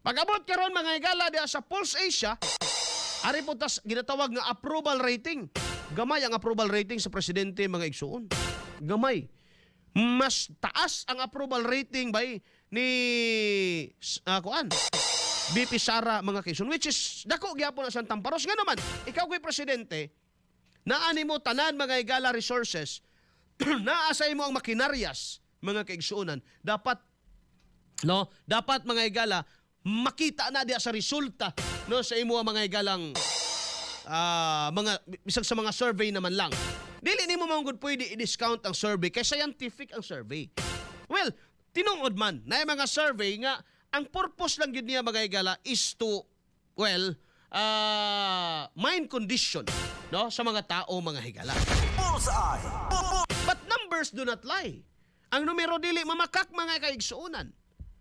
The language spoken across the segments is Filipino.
Pag-abot karon mga higala diha sa Pulse Asia, ari po tas ginatawag nga approval rating. Gamay ang approval rating sa presidente mga igsuon. Gamay. Mas taas ang approval rating by ni kuan BP Sara mga kaigsuon, which is dako gyapon na siyang tamparos. Nga naman, ikaw ko'y presidente, naani mo tanan mga higala resources, naasay mo ang makinaryas mga kaigsuonan. Dapat mga higala makita na diya sa resulta no sa imo mga higalang mga bisag sa mga survey naman lang. Dili nimo manggod pwede i-discount ang survey kay scientific ang survey. Well, tinungod man na mga survey nga ang purpose lang yun niya mga higala is to mind condition no sa mga tao mga higala. Bullseye. But numbers do not lie. Ang numero dili mamakak mga kaigsuonan.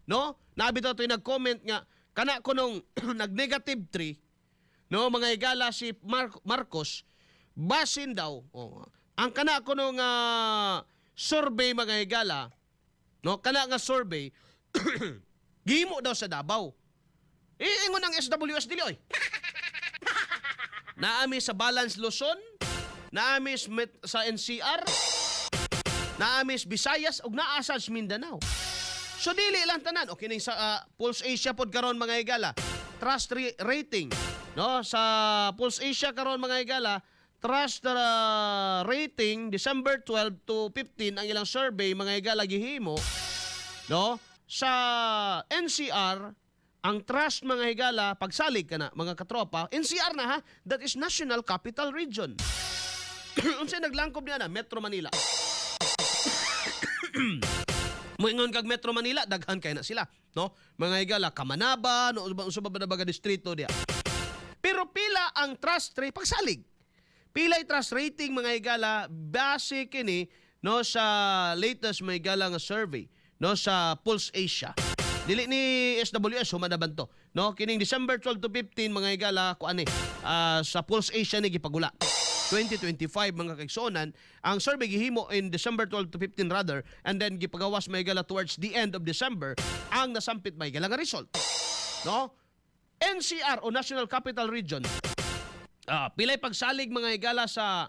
No? Nabito ito yung nag-comment nga kana ko nung nag-negative 3 no mga higala si Marcos basin daw ang kana ko nung survey mga higala no kana nga survey gihimo daw sa Davao. Iingon ang SWS dili oy. Naami sa Balance Luzon, naami sa NCR, naami sa Visayas ug naa sa Mindanao. So dili lang tanan. Okay ning sa Pulse Asia pod karon mga higala. Trust rating no sa Pulse Asia karon mga higala, trust rating December 12 to 15 ang ilang survey mga higala gihimo no sa NCR. Ang trust mga higala pagsalig kana mga katropa NCR na ha, that is National Capital Region. Unsay naglangkob niya na Metro Manila. Moingon kag Metro Manila daghan kay na sila no mga higala Kamanaba no usab ba baga distrito dia. Pero pila ang trust rate pagsalig. Pila trust rating mga higala base kini no sa latest mga higala nga survey no sa Pulse Asia. Dili ni SWS humadaban to no kining December 12 to 15 mga higala kuan sa Pulse Asia ni gipagula 2025 mga kaigsuonan. Ang survey gihimo in December 12 to 15 rather, and then gipagawas may higala towards the end of December ang nasampit may higala nga result no NCR o National Capital Region. Pilay pagsalig mga higala sa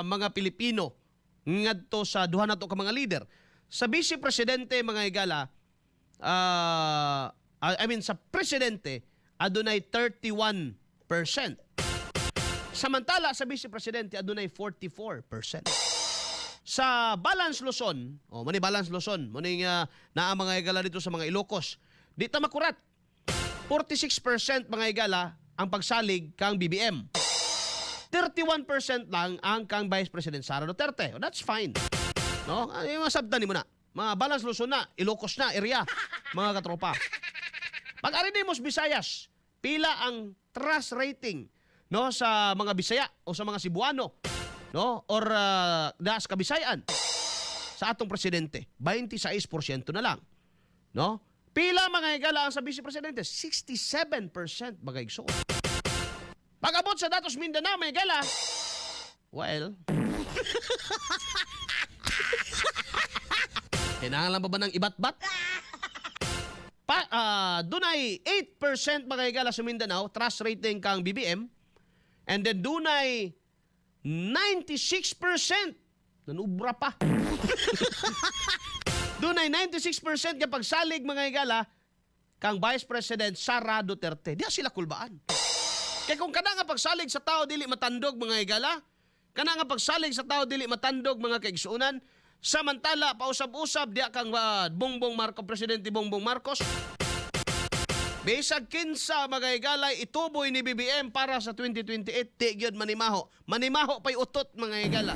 mga Pilipino ngadto sa duha nato ka mga leader. Sa Vice Presidente mga higala sa presidente adunay 31%. Samantala sa Vice Presidente adunay 44%. Sa Balance Luzon, mani Balance Luzon, mani naa mga higala dito sa mga Ilocos. Di ta makurat. 46% mga higala ang pagsalig kang BBM. 31% lang ang kang Vice President Sara Duterte. That's fine. No? Ay masabtan nimo na. Mga Balance Luzon na, Ilocos na, area, mga katropa. Pag-ari ni Mos Visayas, pila ang trust rating no sa mga Bisaya o sa mga Cebuano no or das Kabisayan sa atong presidente 26% na lang no. Pila mga higala ang sa Vice Presidente 67% mga igsoon. Pag-abot sa datos Mindanao mga higala kinahanglan pa ba ng ibat-bat? Dunay 8% mga higala sa Mindanao trust rating kang BBM. And then dunay 96%. Nanubra pa. Dunay 96% kapag salig mga higala kang Vice President Sara Duterte. Diya sila kulbaan. Kaya kung kana nga pagsalig sa tao dili matandog mga higala, kana nga pagsalig sa tao dili matandog mga kaigsuonan, samantala pausab-usab diya kang Presidente Bongbong Marcos. Bisag kinsa mga higala ituboy ni BBM para sa 2028 di gyud manimaho. Manimaho pay utot mga higala.